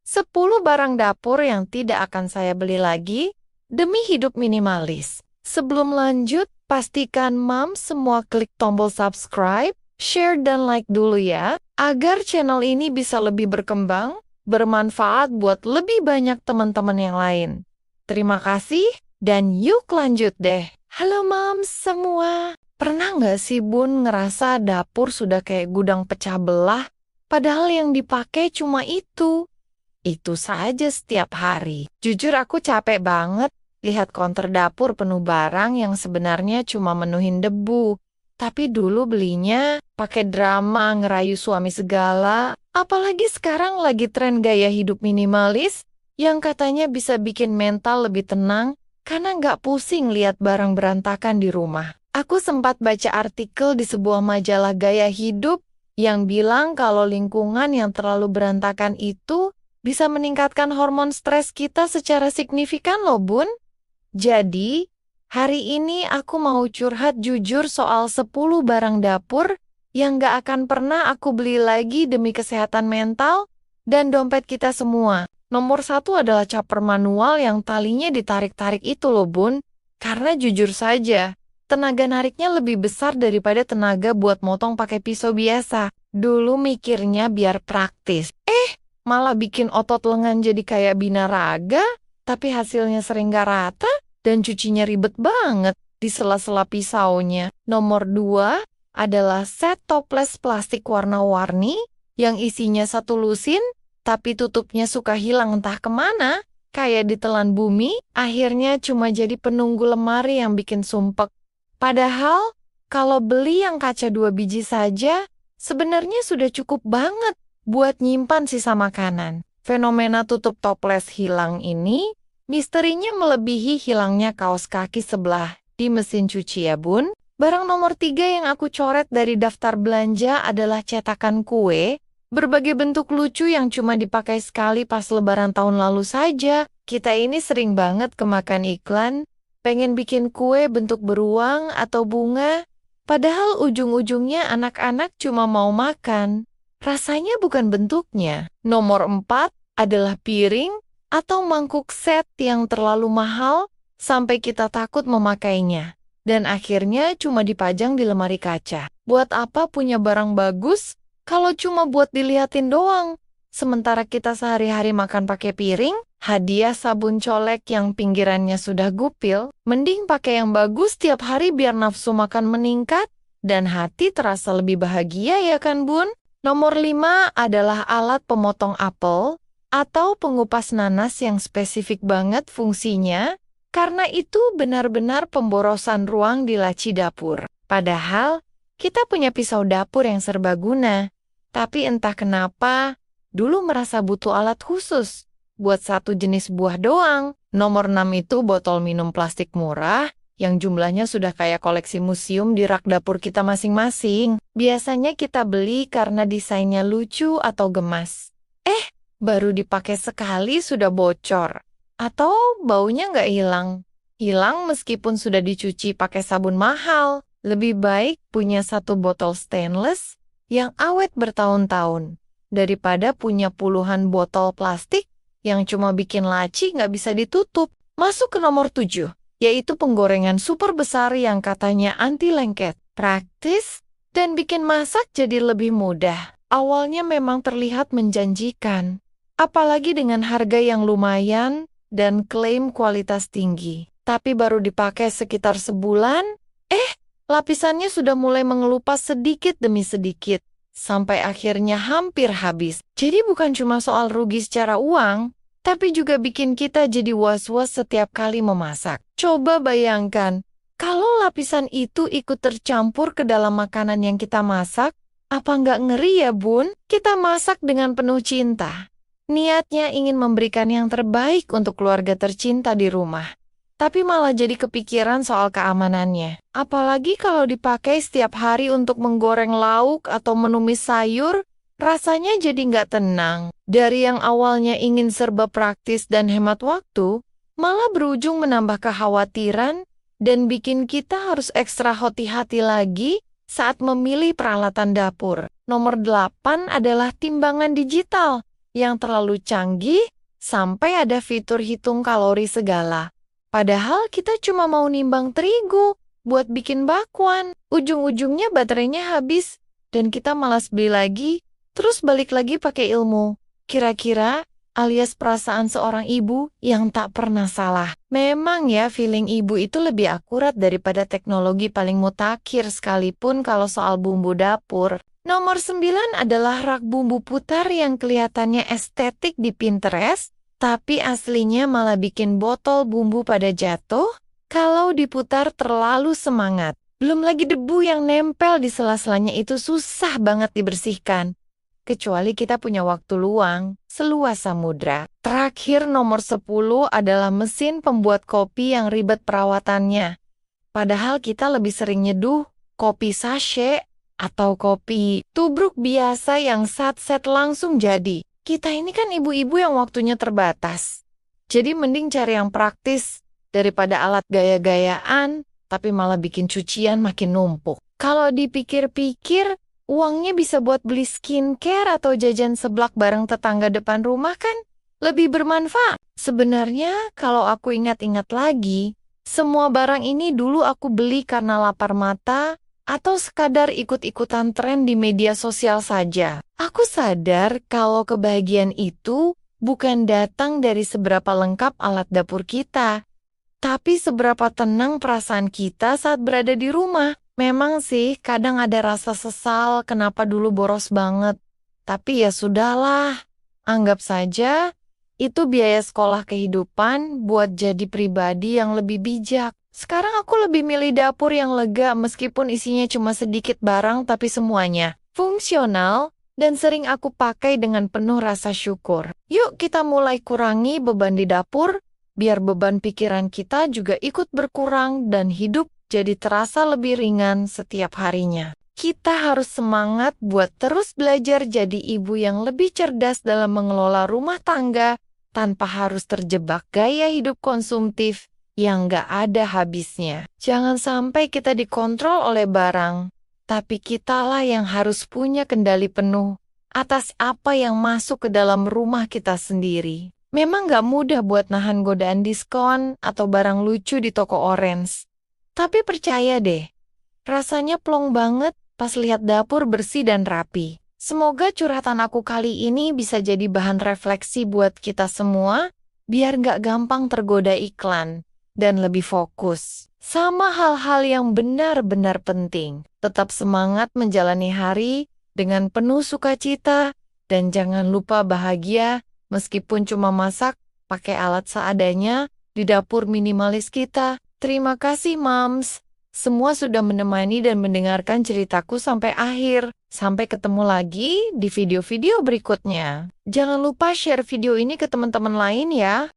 10 barang dapur yang tidak akan saya beli lagi demi hidup minimalis. Sebelum lanjut, pastikan Mams semua klik tombol subscribe, share dan like dulu ya, agar channel ini bisa lebih berkembang, bermanfaat buat lebih banyak teman-teman yang lain. Terima kasih, dan yuk lanjut deh. Halo Mams semua, pernah nggak sih Bun ngerasa dapur sudah kayak gudang pecah belah, padahal yang dipakai cuma itu? Itu saja setiap hari. Jujur aku capek banget lihat konter dapur penuh barang yang sebenarnya cuma menuhin debu. Tapi dulu belinya pakai drama ngerayu suami segala. Apalagi sekarang lagi tren gaya hidup minimalis yang katanya bisa bikin mental lebih tenang karena nggak pusing lihat barang berantakan di rumah. Aku sempat baca artikel di sebuah majalah gaya hidup yang bilang kalau lingkungan yang terlalu berantakan itu bisa meningkatkan hormon stres kita secara signifikan loh Bun. Jadi, hari ini aku mau curhat jujur soal 10 barang dapur yang gak akan pernah aku beli lagi demi kesehatan mental dan dompet kita semua. Nomor 1 adalah chopper manual yang talinya ditarik-tarik itu loh Bun. Karena jujur saja, tenaga nariknya lebih besar daripada tenaga buat motong pakai pisau biasa. Dulu mikirnya biar praktis. Malah bikin otot lengan jadi kayak binaraga, tapi hasilnya sering gak rata dan cucinya ribet banget di sela-sela pisaunya. Nomor 2 adalah set toples plastik warna-warni yang isinya satu lusin, tapi tutupnya suka hilang entah kemana, kayak ditelan bumi, akhirnya cuma jadi penunggu lemari yang bikin sumpek. Padahal, kalau beli yang kaca 2 biji saja, sebenarnya sudah cukup banget buat nyimpan sisa makanan. Fenomena tutup toples hilang ini, misterinya melebihi hilangnya kaos kaki sebelah di mesin cuci ya Bun. Barang nomor 3 yang aku coret dari daftar belanja adalah cetakan kue, berbagai bentuk lucu yang cuma dipakai sekali pas lebaran tahun lalu saja. Kita ini sering banget kemakan iklan, pengen bikin kue bentuk beruang atau bunga, padahal ujung-ujungnya anak-anak cuma mau makan. Rasanya bukan bentuknya. Nomor 4 adalah piring atau mangkuk set yang terlalu mahal sampai kita takut memakainya. Dan akhirnya cuma dipajang di lemari kaca. Buat apa punya barang bagus kalau cuma buat dilihatin doang? Sementara kita sehari-hari makan pakai piring, hadiah sabun colek yang pinggirannya sudah gupil, mending pakai yang bagus tiap hari biar nafsu makan meningkat dan hati terasa lebih bahagia ya kan Bun? Nomor 5 adalah alat pemotong apel atau pengupas nanas yang spesifik banget fungsinya karena itu benar-benar pemborosan ruang di laci dapur. Padahal kita punya pisau dapur yang serbaguna, tapi entah kenapa dulu merasa butuh alat khusus buat satu jenis buah doang. Nomor 6 itu botol minum plastik murah yang jumlahnya sudah kayak koleksi museum di rak dapur kita masing-masing. Biasanya kita beli karena desainnya lucu atau gemas. Baru dipakai sekali sudah bocor. Atau baunya nggak hilang. Hilang meskipun sudah dicuci pakai sabun mahal. Lebih baik punya satu botol stainless yang awet bertahun-tahun, daripada punya puluhan botol plastik yang cuma bikin laci nggak bisa ditutup. Masuk ke nomor 7. Yaitu penggorengan super besar yang katanya anti lengket, praktis, dan bikin masak jadi lebih mudah. Awalnya memang terlihat menjanjikan, apalagi dengan harga yang lumayan dan klaim kualitas tinggi. Tapi baru dipakai sekitar sebulan, lapisannya sudah mulai mengelupas sedikit demi sedikit, sampai akhirnya hampir habis. Jadi bukan cuma soal rugi secara uang, tapi juga bikin kita jadi was-was setiap kali memasak. Coba bayangkan, kalau lapisan itu ikut tercampur ke dalam makanan yang kita masak, apa nggak ngeri ya Bun? Kita masak dengan penuh cinta. Niatnya ingin memberikan yang terbaik untuk keluarga tercinta di rumah. Tapi malah jadi kepikiran soal keamanannya. Apalagi kalau dipakai setiap hari untuk menggoreng lauk atau menumis sayur, rasanya jadi nggak tenang. Dari yang awalnya ingin serba praktis dan hemat waktu, malah berujung menambah kekhawatiran dan bikin kita harus ekstra hati-hati lagi saat memilih peralatan dapur. Nomor 8 adalah timbangan digital yang terlalu canggih sampai ada fitur hitung kalori segala. Padahal kita cuma mau nimbang terigu buat bikin bakwan. Ujung-ujungnya baterainya habis dan kita malas beli lagi, terus balik lagi pakai ilmu. Kira-kira alias perasaan seorang ibu yang tak pernah salah. Memang ya, feeling ibu itu lebih akurat daripada teknologi paling mutakhir sekalipun kalau soal bumbu dapur. Nomor 9 adalah rak bumbu putar yang kelihatannya estetik di Pinterest, tapi aslinya malah bikin botol bumbu pada jatuh kalau diputar terlalu semangat. Belum lagi debu yang nempel di sela-selanya itu susah banget dibersihkan. Kecuali kita punya waktu luang seluas samudra. Terakhir nomor 10 adalah mesin pembuat kopi yang ribet perawatannya. Padahal kita lebih sering nyeduh kopi sachet atau kopi tubruk biasa yang set langsung jadi. Kita ini kan ibu-ibu yang waktunya terbatas. Jadi mending cari yang praktis daripada alat gaya-gayaan tapi malah bikin cucian makin numpuk. Kalau dipikir-pikir, uangnya bisa buat beli skincare atau jajan seblak bareng tetangga depan rumah kan lebih bermanfaat. Sebenarnya kalau aku ingat-ingat lagi, semua barang ini dulu aku beli karena lapar mata atau sekadar ikut-ikutan tren di media sosial saja. Aku sadar kalau kebahagiaan itu bukan datang dari seberapa lengkap alat dapur kita, tapi seberapa tenang perasaan kita saat berada di rumah. Memang sih, kadang ada rasa sesal kenapa dulu boros banget. Tapi ya sudahlah, anggap saja itu biaya sekolah kehidupan buat jadi pribadi yang lebih bijak. Sekarang aku lebih milih dapur yang lega meskipun isinya cuma sedikit barang tapi semuanya fungsional dan sering aku pakai dengan penuh rasa syukur. Yuk kita mulai kurangi beban di dapur, biar beban pikiran kita juga ikut berkurang dan hidup jadi terasa lebih ringan setiap harinya. Kita harus semangat buat terus belajar jadi ibu yang lebih cerdas dalam mengelola rumah tangga tanpa harus terjebak gaya hidup konsumtif yang gak ada habisnya. Jangan sampai kita dikontrol oleh barang, tapi kitalah yang harus punya kendali penuh atas apa yang masuk ke dalam rumah kita sendiri. Memang gak mudah buat nahan godaan diskon atau barang lucu di toko orange. Tapi percaya deh, rasanya plong banget pas lihat dapur bersih dan rapi. Semoga curhatan aku kali ini bisa jadi bahan refleksi buat kita semua, biar gak gampang tergoda iklan dan lebih fokus sama hal-hal yang benar-benar penting. Tetap semangat menjalani hari dengan penuh sukacita dan jangan lupa bahagia meskipun cuma masak pakai alat seadanya di dapur minimalis kita. Terima kasih, Moms. Semua sudah menemani dan mendengarkan ceritaku sampai akhir. Sampai ketemu lagi di video-video berikutnya. Jangan lupa share video ini ke teman-teman lain ya.